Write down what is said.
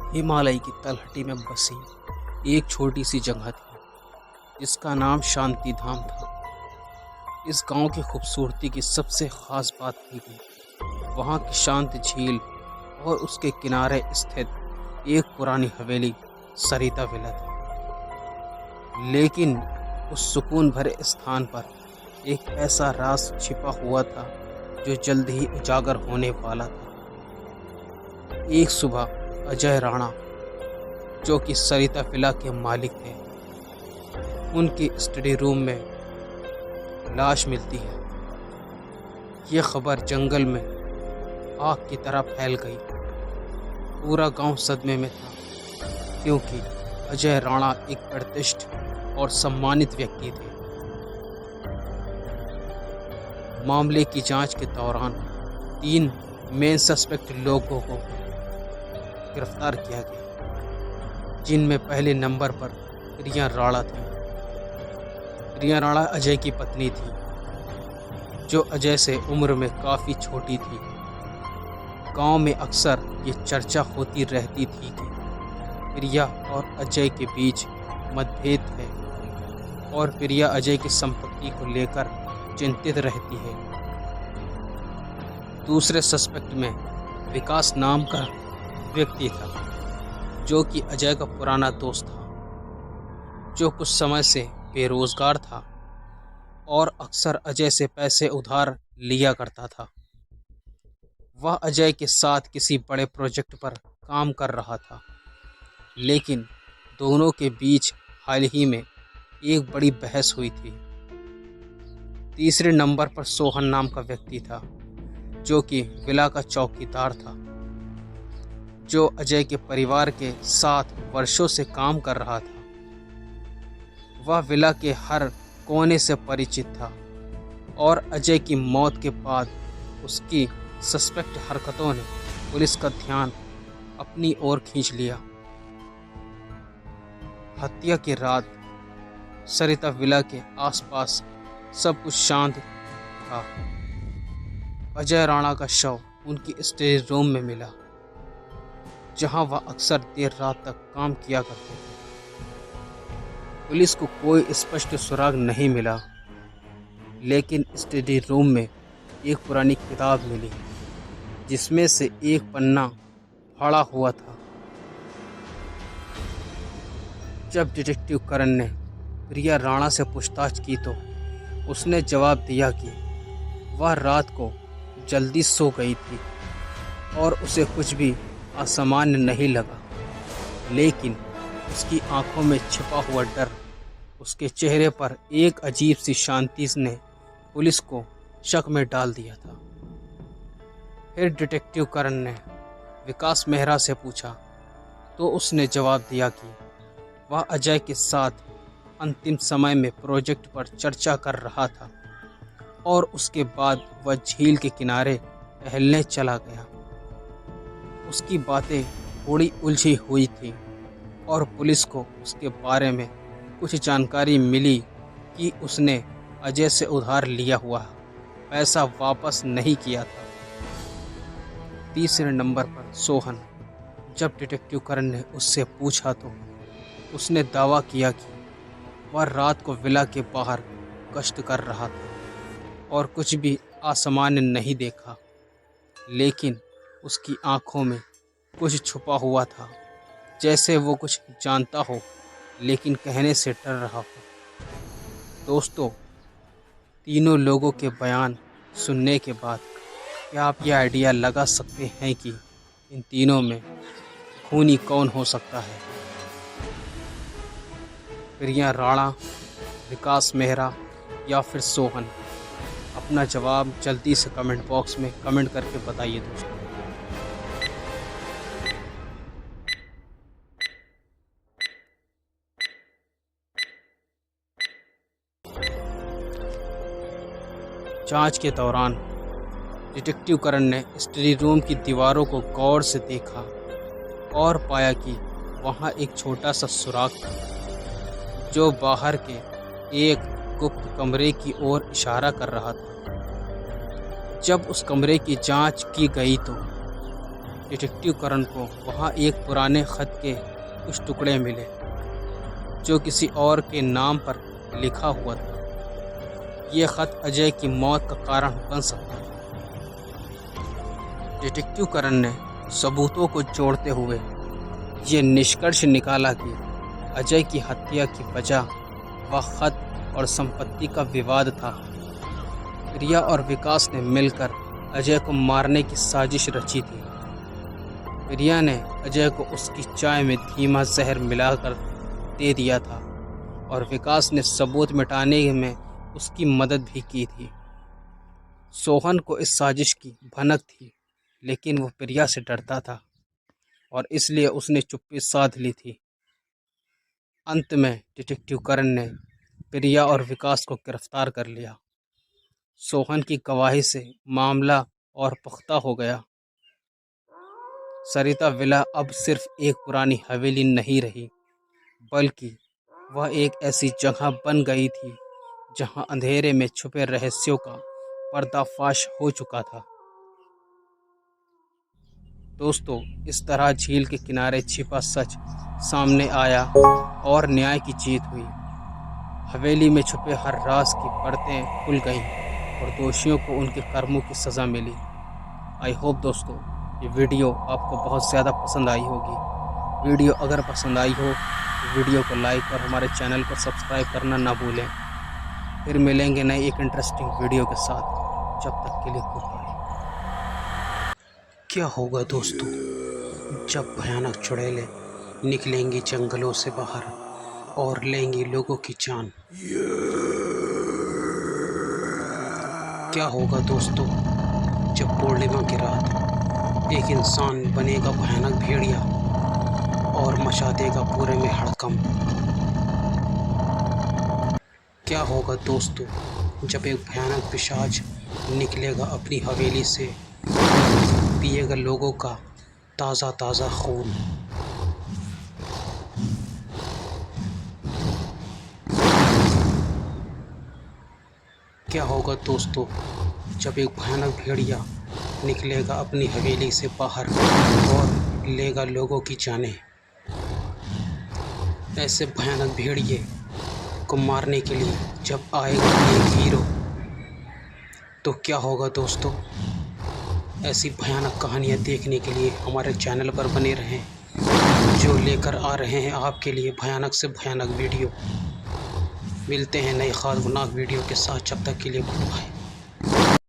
हिमालय की तलहटी में बसी एक छोटी सी जगह थी जिसका नाम शांति धाम था। इस गांव की खूबसूरती की सबसे ख़ास बात थी कि वहाँ की शांत झील और उसके किनारे स्थित एक पुरानी हवेली सरिता विला थी। लेकिन उस सुकून भरे स्थान पर एक ऐसा राज छिपा हुआ था जो जल्द ही उजागर होने वाला था। एक सुबह अजय राणा, जो कि सरिता विला के मालिक थे, उनके स्टडी रूम में लाश मिलती है। यह खबर जंगल में आग की तरह फैल गई। पूरा गांव सदमे में था, क्योंकि अजय राणा एक प्रतिष्ठित और सम्मानित व्यक्ति थे। मामले की जांच के दौरान 3 मेन सस्पेक्ट लोगों को गिरफ्तार किया गया, जिनमें पहले नंबर पर प्रिया राणा थी। प्रिया राणा अजय की पत्नी थी, जो अजय से उम्र में काफ़ी छोटी थी। गांव में अक्सर ये चर्चा होती रहती थी कि प्रिया और अजय के बीच मतभेद है और प्रिया अजय की संपत्ति को लेकर चिंतित रहती है। दूसरे सस्पेक्ट में विकास नाम का व्यक्ति था, जो कि अजय का पुराना दोस्त था, जो कुछ समय से बेरोजगार था और अक्सर अजय से पैसे उधार लिया करता था। वह अजय के साथ किसी बड़े प्रोजेक्ट पर काम कर रहा था, लेकिन दोनों के बीच हाल ही में एक बड़ी बहस हुई थी। तीसरे नंबर पर सोहन नाम का व्यक्ति था, जो कि विला का चौकीदार था, जो अजय के परिवार के साथ वर्षों से काम कर रहा था। वह विला के हर कोने से परिचित था और अजय की मौत के बाद उसकी सस्पेक्ट हरकतों ने पुलिस का ध्यान अपनी ओर खींच लिया। हत्या की रात सरिता विला के आसपास सब कुछ शांत था। अजय राणा का शव उनकी स्टडी रूम में मिला, जहां वह अक्सर देर रात तक काम किया करते थे। पुलिस को कोई स्पष्ट सुराग नहीं मिला, लेकिन स्टडी रूम में एक पुरानी किताब मिली, जिसमें से एक पन्ना फाड़ा हुआ था। जब डिटेक्टिव करण ने प्रिया राणा से पूछताछ की तो उसने जवाब दिया कि वह रात को जल्दी सो गई थी और उसे कुछ भी असामान्य नहीं लगा, लेकिन उसकी आंखों में छिपा हुआ डर, उसके चेहरे पर एक अजीब सी शांति ने पुलिस को शक में डाल दिया था। फिर डिटेक्टिव करण ने विकास मेहरा से पूछा तो उसने जवाब दिया कि वह अजय के साथ अंतिम समय में प्रोजेक्ट पर चर्चा कर रहा था और उसके बाद वह झील के किनारे टहलने चला गया। उसकी बातें थोड़ी उलझी हुई थी और पुलिस को उसके बारे में कुछ जानकारी मिली कि उसने अजय से उधार लिया हुआ पैसा वापस नहीं किया था। तीसरे नंबर पर सोहन, जब डिटेक्टिव करण ने उससे पूछा तो उसने दावा किया कि वह रात को विला के बाहर गश्त कर रहा था और कुछ भी असामान्य नहीं देखा, लेकिन उसकी आंखों में कुछ छुपा हुआ था, जैसे वो कुछ जानता हो लेकिन कहने से डर रहा हो। दोस्तों, तीनों लोगों के बयान सुनने के बाद क्या आप ये आइडिया लगा सकते हैं कि इन तीनों में खूनी कौन हो सकता है? प्रिया राणा, विकास मेहरा या फिर सोहन? अपना जवाब जल्दी से कमेंट बॉक्स में कमेंट करके बताइए दोस्तों। जांच के दौरान डिटेक्टिव करण ने स्टडी रूम की दीवारों को गौर से देखा और पाया कि वहां एक छोटा सा सुराग था, जो बाहर के एक गुप्त कमरे की ओर इशारा कर रहा था। जब उस कमरे की जांच की गई तो डिटेक्टिव करण को वहाँ एक पुराने खत के कुछ टुकड़े मिले जो किसी और के नाम पर लिखा हुआ था। ये खत अजय की मौत का कारण बन सकता था। डिटेक्टिव करण ने सबूतों को जोड़ते हुए ये निष्कर्ष निकाला कि अजय की हत्या की वजह वह खत और संपत्ति का विवाद था। प्रिया और विकास ने मिलकर अजय को मारने की साजिश रची थी। प्रिया ने अजय को उसकी चाय में धीमा जहर मिलाकर दे दिया था और विकास ने सबूत मिटाने में उसकी मदद भी की थी। सोहन को इस साजिश की भनक थी, लेकिन वो प्रिया से डरता था और इसलिए उसने चुप्पी साध ली थी। अंत में डिटेक्टिव करण ने प्रिया और विकास को गिरफ्तार कर लिया। सोहन की गवाही से मामला और पुख्ता हो गया। सरिता विला अब सिर्फ एक पुरानी हवेली नहीं रही, बल्कि वह एक ऐसी जगह बन गई थी जहां अंधेरे में छुपे रहस्यों का पर्दाफाश हो चुका था। दोस्तों, इस तरह झील के किनारे छिपा सच सामने आया और न्याय की जीत हुई। हवेली में छुपे हर राज की परतें खुल गईं और दोषियों को उनके कर्मों की सज़ा मिली। आई होप दोस्तों ये वीडियो आपको बहुत ज़्यादा पसंद आई होगी। वीडियो अगर पसंद आई हो तो वीडियो को लाइक और हमारे चैनल को सब्सक्राइब करना ना भूलें। फिर मिलेंगे नई एक इंटरेस्टिंग वीडियो के साथ। जब तक के लिए गुड बाय। क्या होगा दोस्तों जब भयानक चुड़ैलें निकलेंगी जंगलों से बाहर और लेंगी लोगों की जान? क्या होगा दोस्तों जब पूर्णिमा की रात एक इंसान बनेगा भयानक भेड़िया और मचा देगा पूरे में हड़कंप? क्या होगा दोस्तों जब एक भयानक पिशाच निकलेगा अपनी हवेली से, पिएगा लोगों का ताज़ा ताज़ा खून? क्या होगा दोस्तों जब एक भयानक भेड़िया निकलेगा अपनी हवेली से बाहर और लेगा लोगों की जानें? ऐसे भयानक भेड़िए को मारने के लिए जब आएगा एक हीरो, तो क्या होगा दोस्तों? ऐसी भयानक कहानियाँ देखने के लिए हमारे चैनल पर बने रहें, जो लेकर आ रहे हैं आपके लिए भयानक से भयानक वीडियो। मिलते हैं नई खौफनाक वीडियो के साथ। जब तक के लिए गुड बाय।